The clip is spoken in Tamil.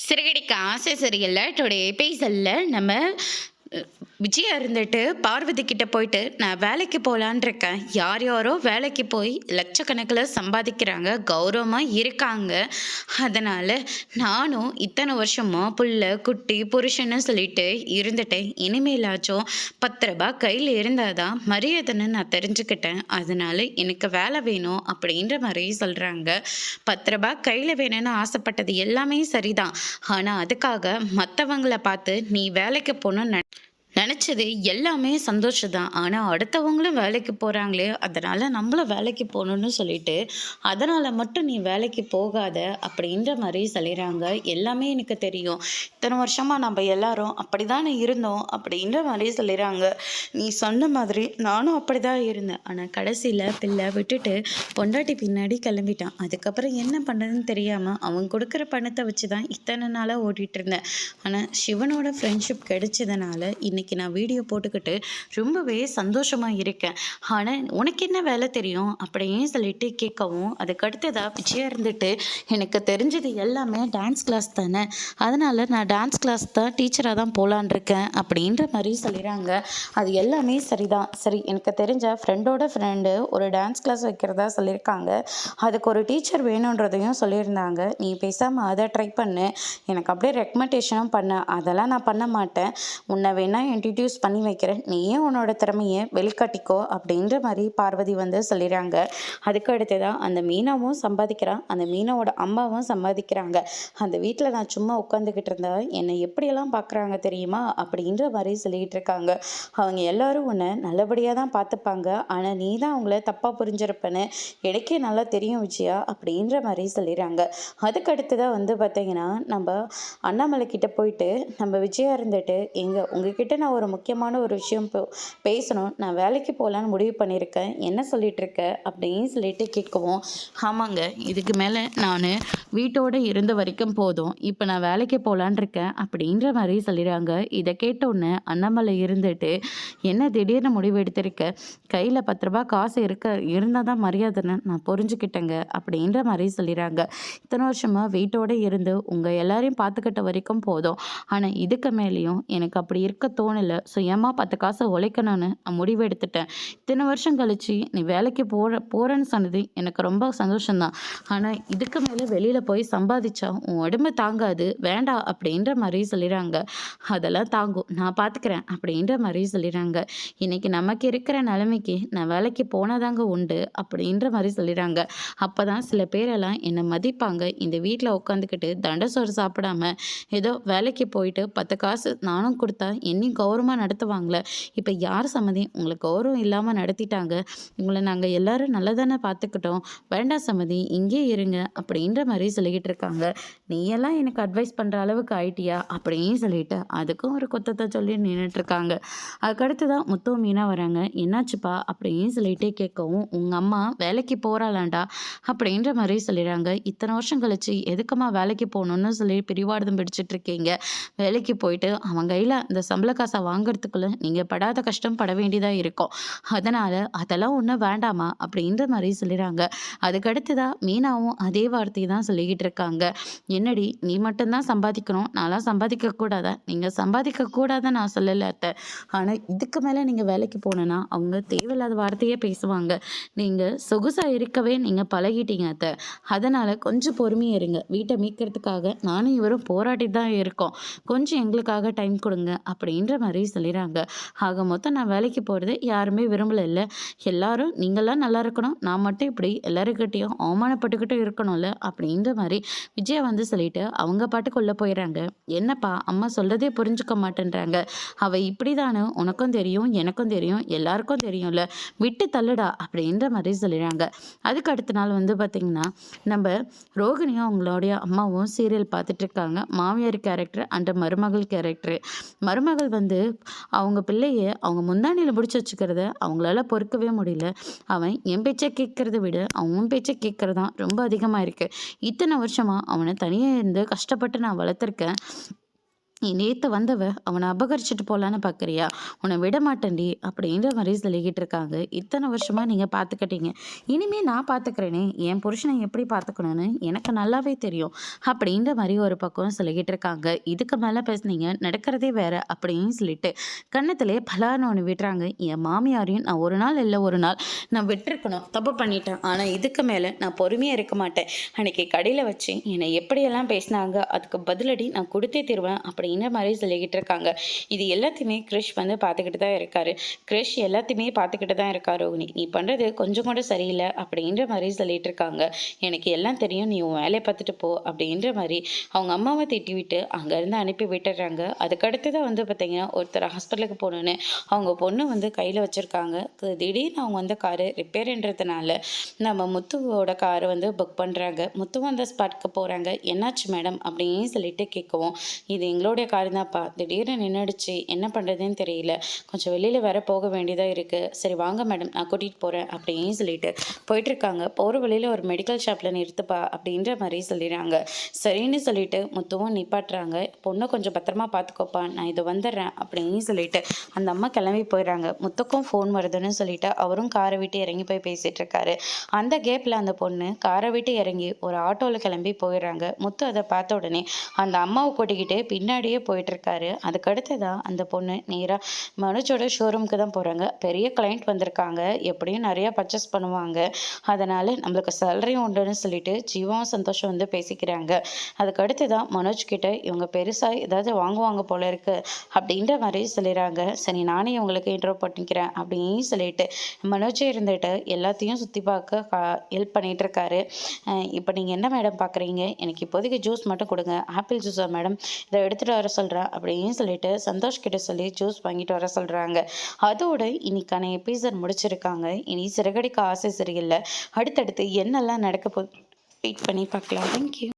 சிறகடிக்க ஆசை சரியில்ல. டுடே எபிசோட்ல நம்ம விஜயா இருந்துட்டு பார்வதி கிட்ட போயிட்டு நான் வேலைக்கு போகலான் இருக்கேன். யார் யாரோ வேலைக்கு போய் லட்சக்கணக்கில் சம்பாதிக்கிறாங்க, கௌரவமாக இருக்காங்க. அதனால் நானும் இத்தனை வருஷமாக புள்ள குட்டி புருஷன்னு சொல்லிட்டு இருந்துட்டேன். இனிமேலாச்சும் 10 ரூபாய் கையில் இருந்தால் தான் மரியாதைன்னு நான் தெரிஞ்சுக்கிட்டேன். அதனால் எனக்கு வேலை வேணும் அப்படின்ற மாதிரி சொல்கிறாங்க. 10 ரூபாய் கையில் வேணும்னு ஆசைப்பட்டது எல்லாமே சரிதான். ஆனால் அதுக்காக மற்றவங்கள பார்த்து நீ வேலைக்கு போகணும்னு நினச்சது எல்லாமே சந்தோஷம் தான். ஆனால் அடுத்தவங்களும் வேலைக்கு போகிறாங்களே, அதனால் நம்மளும் வேலைக்கு போகணுன்னு சொல்லிட்டு அதனால் மட்டும் நீ வேலைக்கு போகாத அப்படின்ற மாதிரி சொல்லிடுறாங்க. எல்லாமே எனக்கு தெரியும், இத்தனை வருஷமாக நம்ம எல்லாரும் அப்படி தானே இருந்தோம் அப்படின்ற மாதிரி சொல்லிடுறாங்க. நீ சொன்ன மாதிரி நானும் அப்படி தான் இருந்தேன். ஆனால் கடைசியில் பிள்ளை விட்டுட்டு பொண்டாட்டி பின்னாடி கிளம்பிட்டான். அதுக்கப்புறம் என்ன பண்ணுறதுன்னு தெரியாமல் அவன் கொடுக்குற பணத்தை வச்சு தான் இத்தனை நாளாக ஓட்டிகிட்டு இருந்தேன். ஆனால் சிவனோட ஃப்ரெண்ட்ஷிப் கிடைச்சதுனால இன்னைக்கு நான் வீடியோ போட்டுக்கிட்டு ரொம்பவே சந்தோஷமாக இருக்கேன். ஆனால் உனக்கு என்ன வேலை தெரியும் அப்படின்னு சொல்லிட்டு கேட்கவும், அதுக்கடுத்ததாக விஜயா இருந்துட்டு எனக்கு தெரிஞ்சது எல்லாமே டான்ஸ் கிளாஸ் தானே, அதனால் நான் டான்ஸ் கிளாஸ் தான் டீச்சராக தான் போகலான் இருக்கேன் அப்படின்ற மாதிரி சொல்லிடுறாங்க. அது எல்லாமே சரிதான். சரி, எனக்கு தெரிஞ்ச ஃப்ரெண்டோட ஃப்ரெண்டு ஒரு டான்ஸ் கிளாஸ் வைக்கிறதா சொல்லியிருக்காங்க. அதுக்கு ஒரு டீச்சர் வேணுன்றதையும் சொல்லியிருந்தாங்க. நீ பேசாமல் அதை ட்ரை பண்ணு, எனக்கு அப்படியே ரெக்கமெண்டேஷனும் பண்ண. அதெல்லாம் நான் பண்ண மாட்டேன், உன்னை வேணா இன்ட்ரடியூஸ் பண்ணி வைக்கிறேன், நீயே உன்னோட திறமையை வெளிக்காட்டிக்கோ அப்படின்ற மாதிரி பார்வதி வந்து சொல்லிடுறாங்க. அதுக்கு அடுத்ததான் அந்த மீனாவும் சம்பாதிக்கிறான், அந்த மீனாவோட அம்மாவும் சம்பாதிக்கிறாங்க. அந்த வீட்டில் நான் சும்மா உட்காந்துக்கிட்டு இருந்தா என்னை எப்படியெல்லாம் பார்க்குறாங்க தெரியுமா அப்படின்ற மாதிரி சொல்லிகிட்டு இருக்காங்க. அவங்க எல்லாரும் உன்னை நல்லபடியாக தான் பார்த்துப்பாங்க, ஆனால் நீ தான் அவங்கள தப்பாக புரிஞ்சிருப்பேன்னு எனக்கே நல்லா தெரியும் விஜயா அப்படின்ற மாதிரி சொல்லிடுறாங்க. அதுக்கு அடுத்ததாக வந்து பார்த்தீங்கன்னா நம்ம அண்ணாமலை கிட்ட போயிட்டு நம்ம விஜயா இருந்துட்டு உங்ககிட்ட நான் ஒரு முக்கியமான ஒரு விஷயம் பேசணும், நான் வேலைக்கு போகலான்னு முடிவு பண்ணியிருக்கேன், என்ன சொல்லிட்டு இருக்க அப்படின்னு சொல்லிட்டு கேட்கவும், ஆமாங்க, இதுக்கு மேலே நான் வீட்டோடு இருந்த வரைக்கும் போதும், இப்போ நான் வேலைக்கு போகலான் இருக்கேன் அப்படின்ற மாதிரி சொல்லிடுறாங்க. இதை கேட்டோன்னே அண்ணாமலை இருந்துட்டு, என்ன திடீர்னு முடிவு எடுத்திருக்க, கையில் 10 ரூபாய் காசு இருந்தால் தான் மரியாதைன்னு நான் புரிஞ்சுக்கிட்டேங்க அப்படின்ற மாதிரி சொல்லிடுறாங்க. இத்தனை வருஷமாக வீட்டோடு இருந்து உங்கள் எல்லாரையும் பார்த்துக்கிட்ட வரைக்கும் போதும், ஆனால் இதுக்கு மேலேயும் எனக்கு அப்படி இருக்க தோணலை, சுயமாக 10 காசை உழைக்கணும்னு நான் முடிவு எடுத்துட்டேன். இத்தனை வருஷம் கழிச்சு நீ வேலைக்கு போகிறேன்னு சொன்னது எனக்கு ரொம்ப சந்தோஷம்தான், ஆனால் இதுக்கு மேலே வெளியில் போய் சம்பாதிச்சா உன் உடம்பு தாங்காது, வேண்டாம் அப்படின்ற மாதிரி சொல்லிடுறாங்க. அதெல்லாம் தாங்கும், நான் பார்த்துக்கிறேன் அப்படின்ற மாதிரி சொல்லிடுறாங்க. இன்னைக்கு நமக்கு இருக்கிற நிலைமைக்கு நான் வேலைக்கு போனதாங்க உண்டு அப்படின்ற மாதிரி சொல்லிடுறாங்க. அப்போ தான் சில பேரெல்லாம் என்னை மதிப்பாங்க, இந்த வீட்டில் உட்காந்துக்கிட்டு தண்டை சோறு சாப்பிடாம ஏதோ வேலைக்கு போயிட்டு 10 காசு நானும் கொடுத்தா என்னையும் கௌரவமாக நடத்துவாங்களே, இப்போ யார் சம்மதி உங்களை கௌரவம் இல்லாமல் நடத்திட்டாங்க, உங்களை நாங்கள் எல்லாரும் நல்லதானே பார்த்துக்கிட்டோம், வேண்டாம் சம்மதி இங்கே இருங்க அப்படின்ற மாதிரி சொல்லிக்கிட்டு இருக்காங்க. நீ எல்லாம் எனக்கு அட்வைஸ் பண்ணுற அளவுக்கு ஆயிட்டியா அப்படின்னு சொல்லிட்டு அதுக்கும் ஒரு கொத்தத்தை சொல்லி நின்றுட்டுருக்காங்க. அதுக்கடுத்து தான் முத்து மீனா வராங்க. என்னாச்சுப்பா அப்படின்னு சொல்லிட்டு கேட்கவும், உங்கள் அம்மா வேலைக்கு போகிறாளாண்டா அப்படின்ற மாதிரி சொல்லிடுறாங்க. இத்தனை வருஷம் கழிச்சு எதுக்குமா வேலைக்கு போகணுன்னு சொல்லி பிடிவாதம் பிடிச்சிட்டு இருக்கீங்க, வேலைக்கு போயிட்டு அவன் கையில் இந்த சம்பள காசை வாங்குறதுக்குள்ளே நீங்கள் படாத கஷ்டம் பட வேண்டியதாக இருக்கும், அதனால் அதெல்லாம் ஒன்றும் வேண்டாமா அப்படின்ற மாதிரி சொல்லிடுறாங்க. அதுக்கடுத்துதான் மீனாவும் அதே வார்த்தையை தான் சொல்லிக்கிட்டு இருக்காங்க. என்னடி நீ மட்டும்தான் சம்பாதிக்கணும், நான்லாம் சம்பாதிக்கக்கூடாதா, நீங்கள் சம்பாதிக்கக்கூடாத நான் சொல்லலை அத்தை, ஆனால் இதுக்கு மேலே நீங்கள் வேலைக்கு போனேன்னா அவங்க தேவையில்லாத வார்த்தையே பேசுவாங்க, நீங்கள் சொகுசாக இருக்கவே நீங்கள் பழகிட்டீங்க அத்தை, அதனால் கொஞ்சம் பொறுமையாக இருங்க, வீட்டை மீட்கிறதுக்காக நானும் இவரும் போராட்டி தான் இருக்கோம், கொஞ்சம் எங்களுக்காக டைம் கொடுங்க அப்படின்ற மாதிரி சொல்லிடுறாங்க. ஆக மொத்தம் நான் வேலைக்கு போகிறது யாருமே விரும்பலை இல்லை, எல்லாரும் நீங்களாம் நல்லா இருக்கணும், நான் மட்டும் இப்படி எல்லாருக்கிட்டையும் அவமானப்பட்டுக்கிட்டு இருக்கணும்ல அப்படின்ற மாதிரி விஜயா வந்து சொல்லிட்டு அவங்க பாட்டுக்குள்ளே போயிடுறாங்க. என்னப்பா அம்மா சொல்கிறதே புரிஞ்சுக்க மாட்டேன்றாங்க, அவள் இப்படி தானே உனக்கும் தெரியும் எனக்கும் தெரியும் எல்லாருக்கும் தெரியும்ல, விட்டு தள்ளுடா அப்படின்ற மாதிரி சொல்லிடுறாங்க. அதுக்கு அடுத்த நாள் வந்து பார்த்திங்கன்னா நம்ம ரோகிணியும் அவங்களுடைய அம்மாவும் சீரியல் பார்த்துட்டு இருக்காங்க. மாமியார் கேரக்டர் அண்ட் மருமகள் கேரக்டர். மருமகள் வந்து அவங்க பிள்ளையை அவங்க முந்தானியில் பிடிச்சி வச்சுக்கிறத அவங்களால பொறுக்கவே முடியல. அவன் என் பேச்சை கேட்கறத விட அவன் பேச்சை கேட்கறது தான் ரொம்ப அதிகமாக இருக்குது. இத்தனை வருஷமாக அவனை தனியாக இருந்து கஷ்டப்பட்டு நான் வளர்த்துருக்கேன், நீ நேத்து வந்தவ அவனை அபகரிச்சுட்டு போலான்னு பார்க்குறியா? உன்னை விட மாட்டேன்டி அப்படின்ற மாரி சொல்லிக்கிட்டு இருக்காங்க. இத்தனை வருஷமா நீங்க பார்த்துக்கிட்டீங்க. இனிமே நான் பார்த்துக்கிறேனே, என் புருஷனை எப்படி பார்த்துக்கணும்னு எனக்கு நல்லாவே தெரியும். அப்படின்ற மாரி ஒரு பக்கம் சொல்லிக்கிட்டு இருக்காங்க. இதுக்கு மேல பேசுனீங்க நடக்கிறதே வேற அப்படின்னு சொல்லிட்டு கன்னத்திலே பலார்னு ஒண்ணு விடுறாங்க. என் மாமியாரையும் நான் ஒரு நாள் இல்ல ஒரு நாள் நான் விட்டுருக்கணும். தப்பு பண்ணிட்டேன். ஆனா இதுக்கு மேல நான் பொறுமையா இருக்க மாட்டேன். அன்னைக்கு கடையில வச்சு என்னை எப்படியெல்லாம் பேசினாங்க அதுக்கு பதிலடி நான் கொடுத்தே தருவேன் அப்படின்ற மாதிரி சொல்லிக்கிட்டு இருக்காங்க. இது எல்லாத்தையுமே கிரிஷ் வந்து பார்த்துக்கிட்டு தான் இருக்காரு. கிரிஷ் எல்லாத்தையுமே பார்த்துக்கிட்டு தான் இருக்காரு. ரோகிணி நீ பண்றது கொஞ்சம் கூட சரியில்லை அப்படின்ற மாதிரி சொல்லிட்டு இருக்காங்க. எனக்கு எல்லாம் தெரியும், நீ உன் வேலையை பார்த்துட்டு போ அப்படின்ற மாதிரி அவங்க அம்மாவை திட்டி விட்டு அங்கேருந்து அனுப்பி விட்டுடுறாங்க. அதுக்கடுத்து தான் வந்து பார்த்தீங்கன்னா ஒருத்தர் ஹாஸ்பிட்டலுக்கு போகணுன்னு அவங்க பொண்ணு வந்து கையில் வச்சுருக்காங்க. திடீர்னு அவங்க வந்த காரு ரிப்பேர்ன்றதுனால நம்ம முத்துவோட காரை வந்து புக் பண்ணுறாங்க. முத்து அந்த ஸ்பாட்க்கு போகிறாங்க. என்னாச்சு மேடம் அப்படின்னு சொல்லிட்டு கேட்கவும், இது எங்களோடைய கார் தான்ப்பா, திடீர்னு நின்றுடுச்சு, என்ன பண்ணுறதுன்னு தெரியல, கொஞ்சம் வெளியில் வேற போக வேண்டியதாக இருக்குது, சரி வாங்க மேடம் நான் கூட்டிகிட்டு போகிறேன் அப்படின்னு சொல்லிட்டு போயிட்டுருக்காங்க. போகிற வழியில் ஒரு மெடிக்கல் ஷாப்பில் நிறுத்துப்பா அப்படின்ற மாதிரி சொல்லிடுறாங்க. சரின்னு சொல்லிட்டு முத்துவும் நிப்பாட்டுறாங்க. பொண்ணை கொஞ்சம் பத்திரமா பார்த்துக்கோப்பா, நான் இதை வந்துடுறேன் அப்படின்னு சொல்லிட்டு அந்த அம்மா கிளம்பி போயிடுறாங்க. முத்துக்கும் ஃபோன் வருதுன்னு சொல்லிட்டு அவரும் காரை விட்டு இறங்கி போய் பேசிகிட்டு இருக்காரு. அந்த கேப்பில் அந்த பொண்ணு காரை விட்டு இறங்கி ஒரு ஆட்டோவில் கிளம்பி போயிடுறாங்க. முத்து அதை பார்த்த உடனே அந்த அம்மாவை கூட்டிக்கிட்டு பின்னாடியே போயிட்டு இருக்காரு. அதுக்கடுத்ததான் அந்த பொண்ணு நேராக மனோஜோட ஷோரூமுக்கு தான் போகிறாங்க. பெரிய கிளைண்ட் வந்திருக்காங்க, எப்படியும் நிறையா பர்ச்சேஸ் பண்ணுவாங்க, அதனால் நம்மளுக்கு சேலரியும் உண்டுன்னு சொல்லிட்டு ஜீவாவும் சந்தோஷம் வந்து பேசிக்கிறாங்க. அதுக்கடுத்ததான் மனோஜ் கிட்ட இவங்க பெருசாக ஏதாவது வாங்குவாங்க போல இருக்கு அப்படின்ற மாதிரி சொல்லிடுறாங்க. சரி நானே இவங்களுக்கு இன்ட்ரோ பண்ணிக்கிறேன் அப்படின்னு சொல்லிட்டு மனோஜே இருந்துட்டு எல்லாத்தையும் சுற்றி பார்க்க ஹெல்ப் பண்ணிட்டு இருக்காரு. இப்போ நீங்கள் என்ன மேடம் பார்க்குறீங்க? எனக்கு இப்போதைக்கு ஜூஸ் மட்டும் கொடுங்க. ஆப்பிள் ஜூஸா மேடம்? இதை எடுத்துகிட்டு வர சொல்கிறேன் அப்படின்னு சொல்லிட்டு சந்தோஷ் கிட்ட சொல்லி ஜூஸ் வாங்கிட்டு வர சொல்கிறாங்க. அதோட இன்னைக்கான எபிசோட் முடிச்சிருக்காங்க. இனி சிறகடிக்க ஆசை சரியில்லை. அடுத்தடுத்து என்னெல்லாம் நடக்க வெயிட் பண்ணி பார்க்கலாம். தேங்க்யூ.